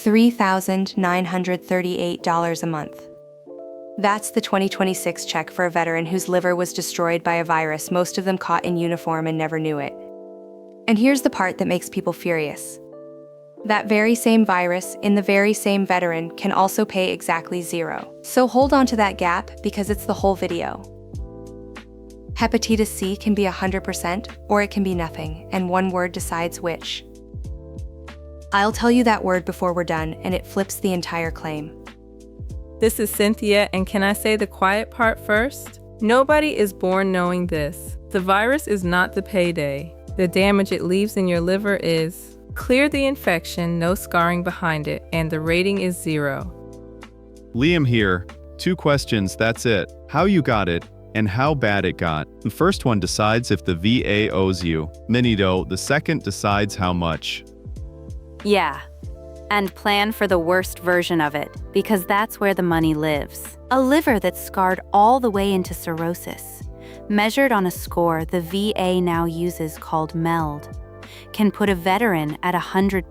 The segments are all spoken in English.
$3,938 a month. That's the 2026 check for a veteran whose liver was destroyed by a virus, most of them caught in uniform and never knew it. And here's the part that makes people furious. That very same virus in the very same veteran can also pay exactly zero. So hold on to that gap because it's the whole video. Hepatitis C can be 100% or it can be nothing, and one word decides which. I'll tell you that word before we're done, and it flips the entire claim. This is Cynthia, and can I say the quiet part first? Nobody is born knowing this. The virus is not the payday. The damage it leaves in your liver is clear the infection, no scarring behind it, and the rating is 0. Liam here. 2 questions, that's it. How you got it, and how bad it got. The first one decides if the VA owes you. Minito, the second decides how much. Yeah. And plan for the worst version of it, because that's where the money lives. A liver that's scarred all the way into cirrhosis, measured on a score the VA now uses called MELD, can put a veteran at 100%,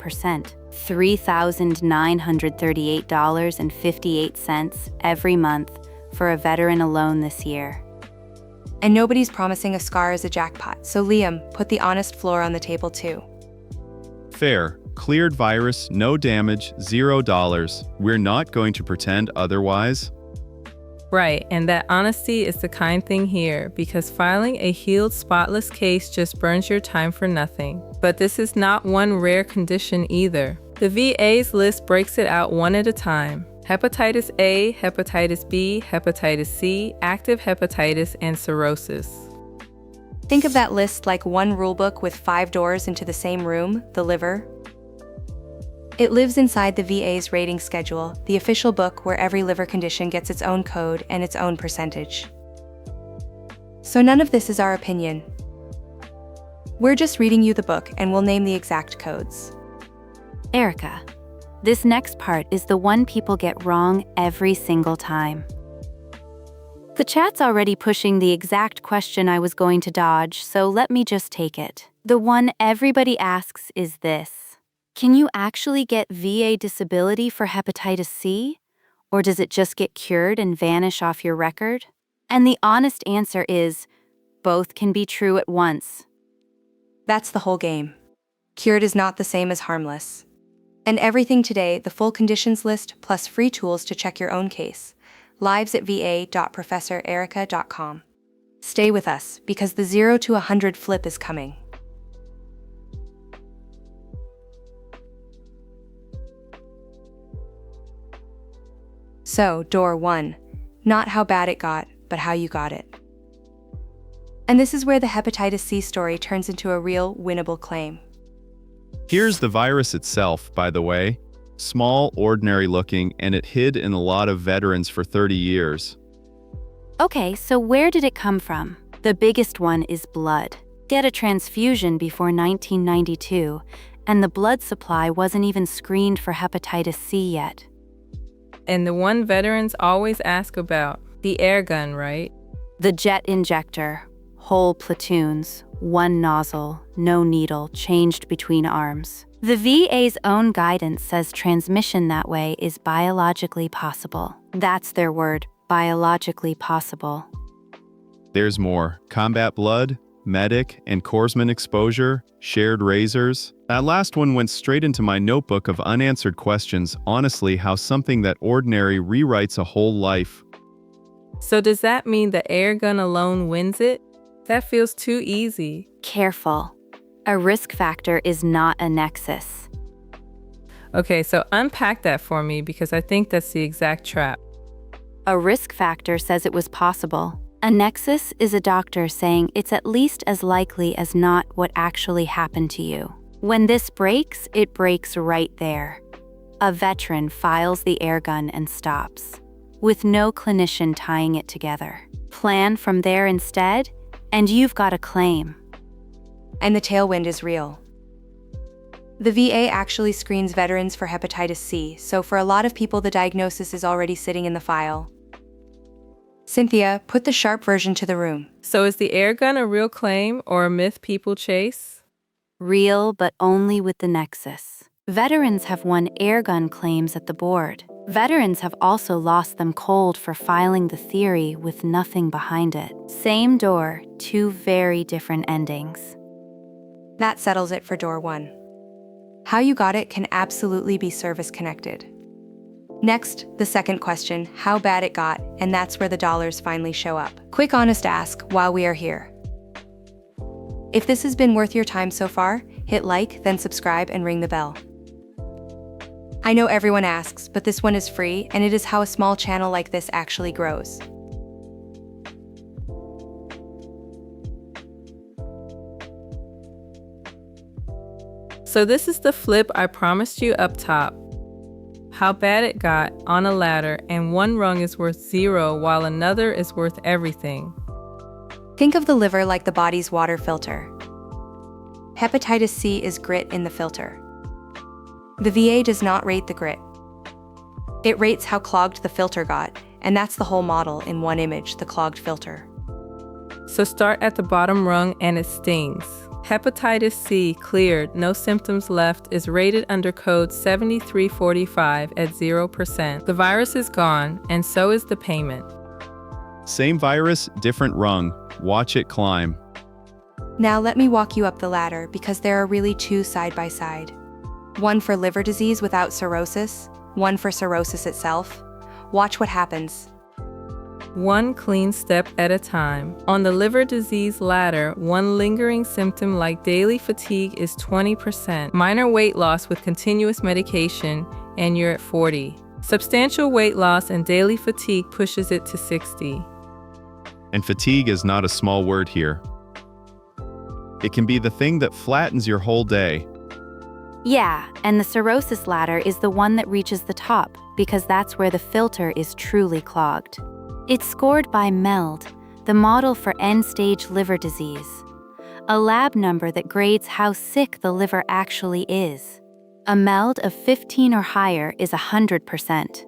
$3,938.58 every month for a veteran alone this year. And nobody's promising a scar as a jackpot, so Liam, put the honest floor on the table too. Fair. Cleared virus, no damage, $0. We're not going to pretend otherwise. Right, and that honesty is the kind thing here, because filing a healed, spotless case just burns your time for nothing. But this is not one rare condition either. The VA's list breaks it out one at a time. Hepatitis A, hepatitis B, hepatitis C, active hepatitis, and cirrhosis. Think of that list like one rulebook with 5 doors into the same room, the liver. It lives inside the VA's rating schedule, the official book where every liver condition gets its own code and its own percentage. So none of this is our opinion. We're just reading you the book and we'll name the exact codes. Erica, this next part is the one people get wrong every single time. The chat's already pushing the exact question I was going to dodge, so let me just take it. The one everybody asks is this. Can you actually get VA disability for hepatitis C? Or does it just get cured and vanish off your record? And the honest answer is, both can be true at once. That's the whole game. Cured is not the same as harmless. And everything today, the full conditions list plus free tools to check your own case. Lives at va.professorerica.com. Stay with us, because the 0 to 100 flip is coming. So, door 1, not how bad it got, but how you got it. And this is where the hepatitis C story turns into a real, winnable claim. Here's the virus itself, by the way. Small, ordinary looking, and it hid in a lot of veterans for 30 years. Okay, so where did it come from? The biggest one is blood. Get a transfusion before 1992, and the blood supply wasn't even screened for hepatitis C yet. And the one veterans always ask about, the air gun, right? The jet-injector, whole platoons, one nozzle, no needle, changed between arms. The VA's own guidance says transmission that way is biologically possible. That's their word, biologically possible. There's more. Combat blood, medic, and corpsman exposure, shared razors. That last one went straight into my notebook of unanswered questions, honestly, how something that ordinary rewrites a whole life. So does that mean the air gun alone wins it? That feels too easy. Careful. A risk factor is not a nexus. Okay, so unpack that for me because I think that's the exact trap. A risk factor says it was possible. A nexus is a doctor saying it's at least as likely as not what actually happened to you. When this breaks, it breaks right there. A veteran files the air gun and stops, with no clinician tying it together. Plan from there instead, and you've got a claim. And the tailwind is real. The VA actually screens veterans for hepatitis C, so for a lot of people the diagnosis is already sitting in the file. Cynthia, put the sharp version to the room. So is the air gun a real claim or a myth people chase? Real, but only with the nexus. Veterans have won airgun claims at the board. Veterans have also lost them cold for filing the theory with nothing behind it. Same door, two very different endings. That settles it for door 1. How you got it can absolutely be service-connected. Next, the second question, how bad it got, and that's where the dollars finally show up. Quick honest ask while we are here. If this has been worth your time so far, hit like, then subscribe and ring the bell. I know everyone asks, but this one is free, and it is how a small channel like this actually grows. So this is the flip I promised you up top. How bad it got on a ladder, and one rung is worth 0 while another is worth everything. Think of the liver like the body's water filter. Hepatitis C is grit in the filter. The VA does not rate the grit. It rates how clogged the filter got, and that's the whole model in one image, the clogged filter. So start at the bottom rung and it stings. Hepatitis C cleared, no symptoms left, is rated under code 7345 at 0%. The virus is gone, and so is the payment. Same virus, different rung. Watch it climb. Now let me walk you up the ladder because there are really two side by side. One for liver disease without cirrhosis, one for cirrhosis itself. Watch what happens. One clean step at a time. On the liver disease ladder, one lingering symptom like daily fatigue is 20%. Minor weight loss with continuous medication, and you're at 40. Substantial weight loss and daily fatigue pushes it to 60. And fatigue is not a small word here. It can be the thing that flattens your whole day. Yeah, and the cirrhosis ladder is the one that reaches the top, because that's where the filter is truly clogged. It's scored by MELD, the model for end-stage liver disease, a lab number that grades how sick the liver actually is. A MELD of 15 or higher is 100%.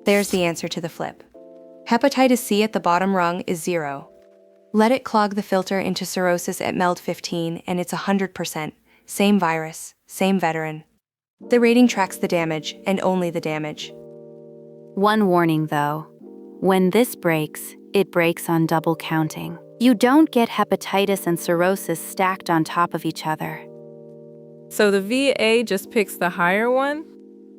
There's the answer to the flip. Hepatitis C at the bottom rung is 0. Let it clog the filter into cirrhosis at MELD 15 and it's 100%. Same virus, same veteran. The rating tracks the damage and only the damage. One warning though. When this breaks, it breaks on double counting. You don't get hepatitis and cirrhosis stacked on top of each other. So the VA just picks the higher one?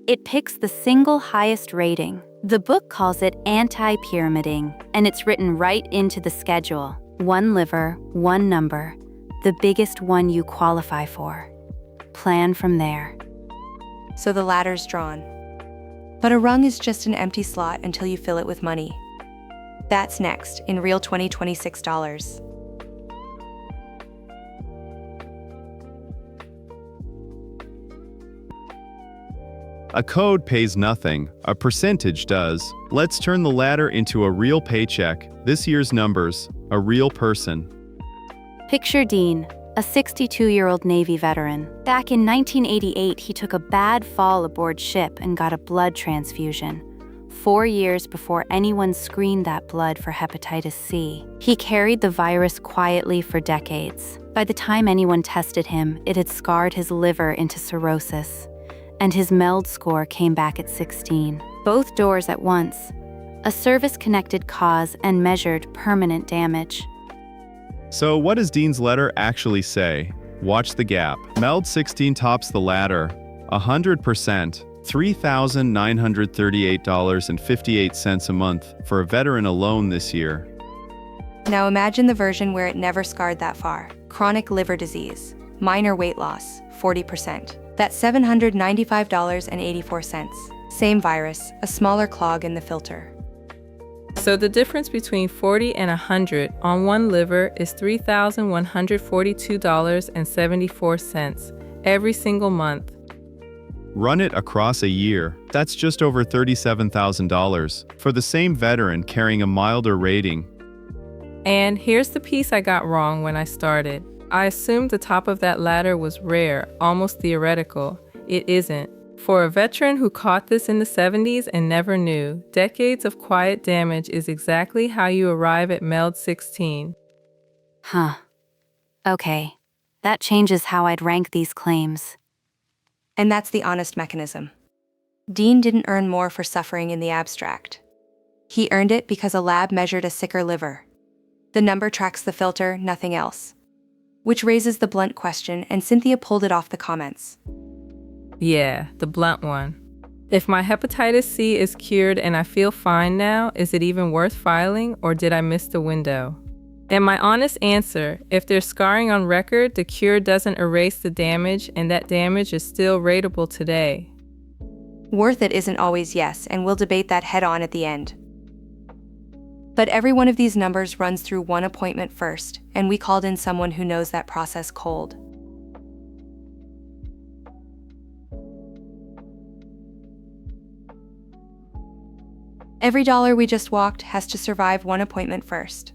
It picks the single highest rating. The book calls it anti-pyramiding, and it's written right into the schedule. One liver, one number, the biggest one you qualify for. Plan from there. So the ladder's drawn. But a rung is just an empty slot until you fill it with money. That's next in real 2026 dollars. A code pays nothing, a percentage does. Let's turn the ladder into a real paycheck. This year's numbers, a real person. Picture Dean, a 62-year-old Navy veteran. Back in 1988, he took a bad fall aboard ship and got a blood transfusion. 4 years before anyone screened that blood for hepatitis C. He carried the virus quietly for decades. By the time anyone tested him, it had scarred his liver into cirrhosis, and his MELD score came back at 16. Both doors at once, a service-connected cause and measured permanent damage. So what does Dean's letter actually say? Watch the gap. MELD 16 tops the ladder, 100%, $3,938.58 a month for a veteran alone this year. Now imagine the version where it never scarred that far. Chronic liver disease, minor weight loss, 40%. That's $795.84. Same virus, a smaller clog in the filter. So the difference between 40 and 100 on one liver is $3,142.74 every single month. Run it across a year, that's just over $37,000 for the same veteran carrying a milder rating. And here's the piece I got wrong when I started. I assumed the top of that ladder was rare, almost theoretical. It isn't. For a veteran who caught this in the 70s and never knew, decades of quiet damage is exactly how you arrive at MELD 16. Huh. Okay. That changes how I'd rank these claims. And that's the honest mechanism. Dean didn't earn more for suffering in the abstract. He earned it because a lab measured a sicker liver. The number tracks the filter, nothing else. Which raises the blunt question, and Cynthia pulled it off the comments. Yeah, the blunt one. If my hepatitis C is cured and I feel fine now, is it even worth filing, or did I miss the window? And my honest answer, if there's scarring on record, the cure doesn't erase the damage, and that damage is still ratable today. Worth it isn't always yes, and we'll debate that head-on at the end. But every one of these numbers runs through one appointment first, and we called in someone who knows that process cold. Every dollar we just walked has to survive one appointment first.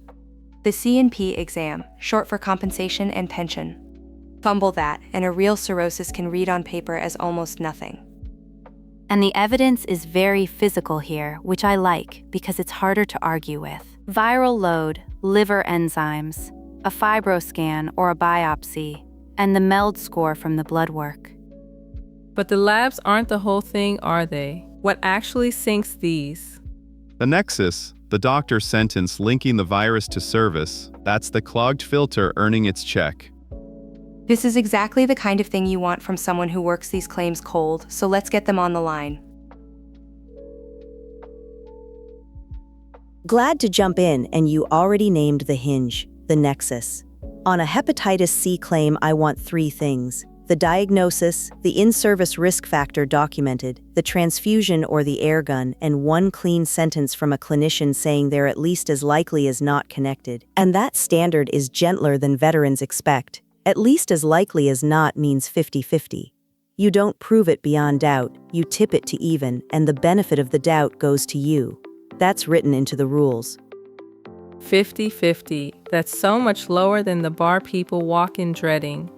The C&P exam, short for compensation and pension. Fumble that, and a real cirrhosis can read on paper as almost nothing. And the evidence is very physical here, which I like because it's harder to argue with. Viral load, liver enzymes, a fibroscan or a biopsy, and the MELD score from the blood work. But the labs aren't the whole thing, are they? What actually syncs these? The Nexus, the doctor's sentence linking the virus to service, that's the clogged filter earning its check. This is exactly the kind of thing you want from someone who works these claims cold, so let's get them on the line. Glad to jump in, and you already named the hinge, the Nexus. On a hepatitis C claim, I want 3 things: the diagnosis, the in-service risk factor documented, the transfusion or the air gun, and 1 clean sentence from a clinician saying they're at least as likely as not connected. And that standard is gentler than veterans expect. At least as likely as not means 50-50. You don't prove it beyond doubt, you tip it to even, and the benefit of the doubt goes to you. That's written into the rules. 50-50. That's so much lower than the bar people walk in dreading.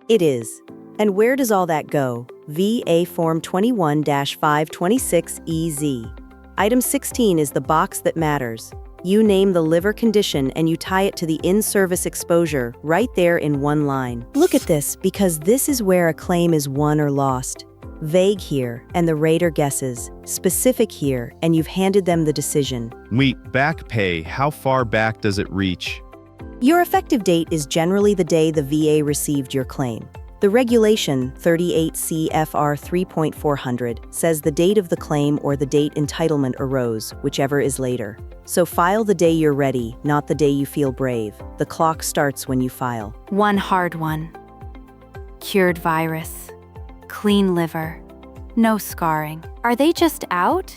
It is. And where does all that go? VA Form 21-526EZ. Item 16 is the box that matters. You name the liver condition and you tie it to the in-service exposure right there in 1 line. Look at this, because this is where a claim is won or lost. Vague here, and the rater guesses. Specific here, and you've handed them the decision. Wait, back pay, how far back does it reach? Your effective date is generally the day the VA received your claim. The regulation, 38 CFR 3.400, says the date of the claim or the date entitlement arose, whichever is later. So file the day you're ready, not the day you feel brave. The clock starts when you file. One hard one. Cured virus. Clean liver. No scarring. Are they just out?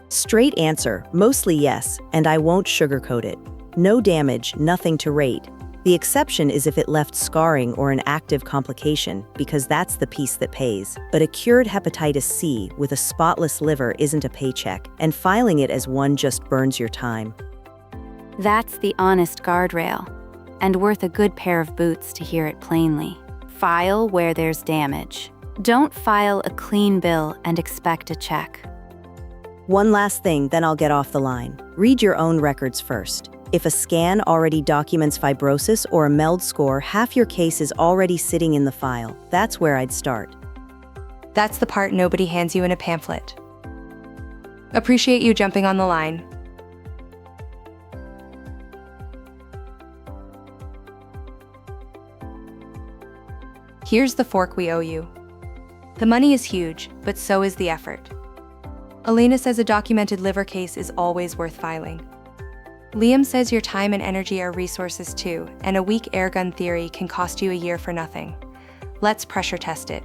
Straight answer, mostly yes, and I won't sugarcoat it. No damage, nothing to rate. The exception is if it left scarring or an active complication, because that's the piece that pays. But a cured hepatitis C with a spotless liver isn't a paycheck, and filing it as one just burns your time. That's the honest guardrail, and worth a good pair of boots to hear it plainly. File where there's damage. Don't file a clean bill and expect a check. One last thing, then I'll get off the line. Read your own records first. If a scan already documents fibrosis or a MELD score, half your case is already sitting in the file. That's where I'd start. That's the part nobody hands you in a pamphlet. Appreciate you jumping on the line. Here's the fork we owe you. The money is huge, but so is the effort. Elena says a documented liver case is always worth filing. Liam says your time and energy are resources too, and a weak airgun theory can cost you a year for nothing. Let's pressure test it.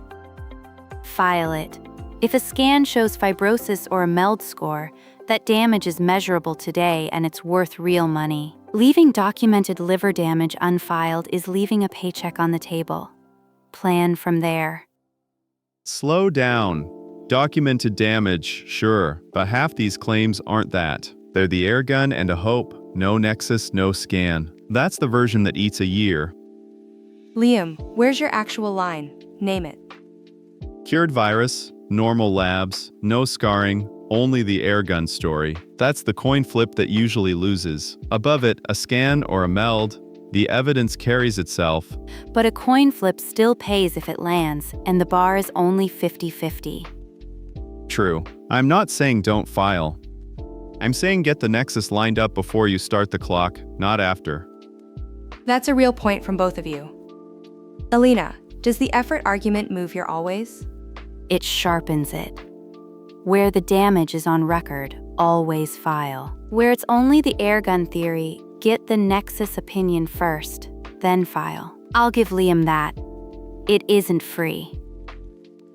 File it. If a scan shows fibrosis or a MELD score, that damage is measurable today and it's worth real money. Leaving documented liver damage unfiled is leaving a paycheck on the table. Plan from there. Slow down. Documented damage, sure, but half these claims aren't that. They're the airgun and a hope, no Nexus, no scan. That's the version that eats a year. Liam, where's your actual line? Name it. Cured virus, normal labs, no scarring, only the airgun story. That's the coin flip that usually loses. Above it, a scan or a MELD. The evidence carries itself. But a coin flip still pays if it lands, and the bar is only 50-50. True. I'm not saying don't file. I'm saying get the Nexus lined up before you start the clock, not after. That's a real point from both of you. Alina, does the effort argument move your always? It sharpens it. Where the damage is on record, always file. Where it's only the airgun theory, get the Nexus opinion first, then file. I'll give Liam that. It isn't free.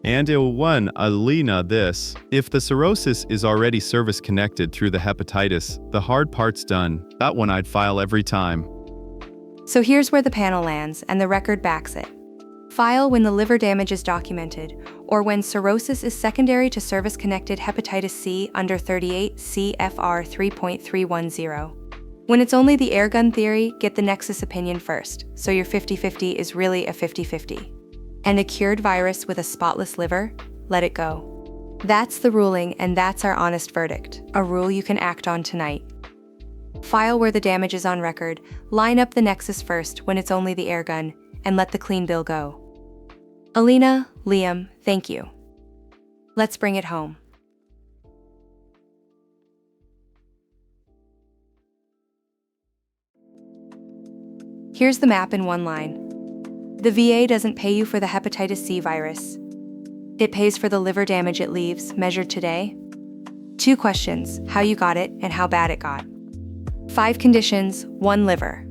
And Alina this. If the cirrhosis is already service-connected through the hepatitis, the hard part's done. That one I'd file every time. So here's where the panel lands, and the record backs it. File when the liver damage is documented, or when cirrhosis is secondary to service-connected hepatitis C under 38 CFR 3.310. When it's only the airgun theory, get the Nexus opinion first, so your 50-50 is really a 50-50. And a cured virus with a spotless liver, let it go. That's the ruling, and that's our honest verdict, a rule you can act on tonight. File where the damage is on record, line up the Nexus first when it's only the airgun, and let the clean bill go. Alina, Liam, thank you. Let's bring it home. Here's the map in one line. The VA doesn't pay you for the hepatitis C virus. It pays for the liver damage it leaves, measured today. 2 questions, how you got it and how bad it got. 5 conditions, 1 liver.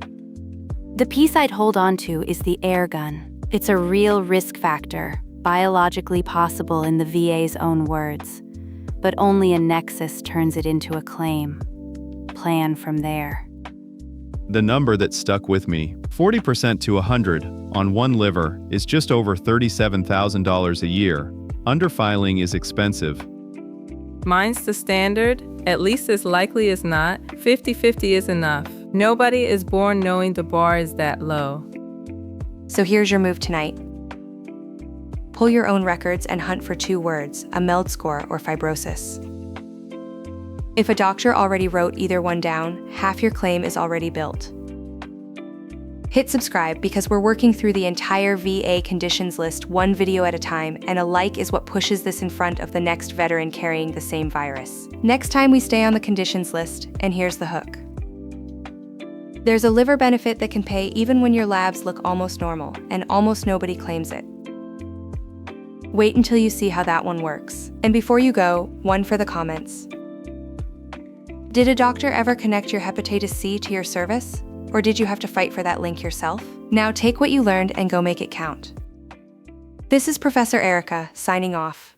The piece I'd hold on to is the airgun. It's a real risk factor, biologically possible in the VA's own words. But only a Nexus turns it into a claim. Plan from there. The number that stuck with me, 40% to 100, on 1 liver, is just over $37,000 a year. Underfiling is expensive. Mine's the standard, at least as likely as not. 50-50 is enough. Nobody is born knowing the bar is that low. So here's your move tonight. Pull your own records and hunt for 2 words, a MELD score or fibrosis. If a doctor already wrote either one down, half your claim is already built. Hit subscribe because we're working through the entire VA conditions list 1 video at a time, and a like is what pushes this in front of the next veteran carrying the same virus. Next time we stay on the conditions list, and here's the hook. There's a liver benefit that can pay even when your labs look almost normal, and almost nobody claims it. Wait until you see how that one works. And before you go, one for the comments. Did a doctor ever connect your hepatitis C to your service? Or did you have to fight for that link yourself? Now take what you learned and go make it count. This is Professor Erica, signing off.